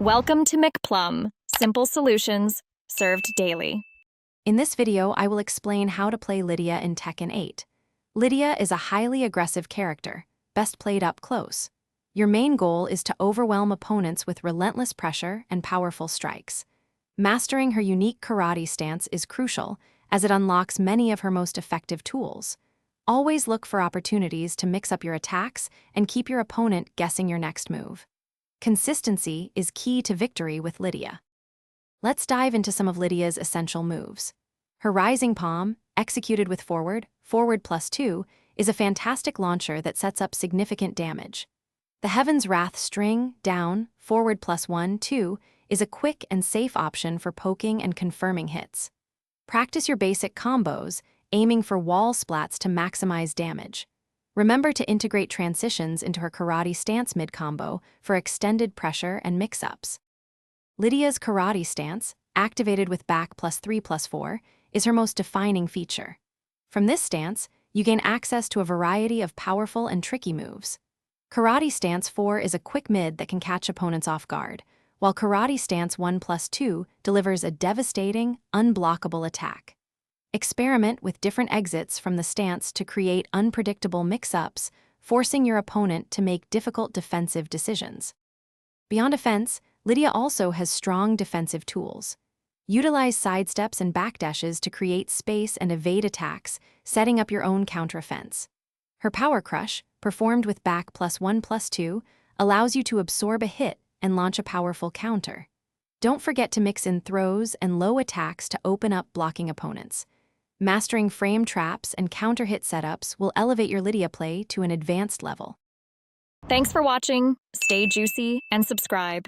Welcome to McPlum, simple solutions served daily. In this video, I will explain how to play Lidia in Tekken 8. Lidia is a highly aggressive character, best played up close. Your main goal is to overwhelm opponents with relentless pressure and powerful strikes. Mastering her unique karate stance is crucial, as it unlocks many of her most effective tools. Always look for opportunities to mix up your attacks and keep your opponent guessing your next move. Consistency is key to victory with Lidia. Let's dive into some of Lidia's essential moves. Her rising palm, executed with forward +2, is a fantastic launcher that sets up significant damage. The Heaven's Wrath string, down, forward +1/2, is a quick and safe option for poking and confirming hits. Practice your basic combos, aiming for wall splats to maximize damage. Remember to integrate transitions into her karate stance mid-combo for extended pressure and mix-ups. Lidia's karate stance, activated with back +3/+4, is her most defining feature. From this stance, you gain access to a variety of powerful and tricky moves. Karate Stance 4 is a quick mid that can catch opponents off guard, while Karate Stance 1+2 delivers a devastating, unblockable attack. Experiment with different exits from the stance to create unpredictable mix-ups, forcing your opponent to make difficult defensive decisions. Beyond offense, Lidia also has strong defensive tools. Utilize sidesteps and backdashes to create space and evade attacks, setting up your own counteroffense. Her Power Crush, performed with back +1/+2, allows you to absorb a hit and launch a powerful counter. Don't forget to mix in throws and low attacks to open up blocking opponents. Mastering frame traps and counter hit setups will elevate your Lidia play to an advanced level. Thanks for watching, stay juicy, and subscribe.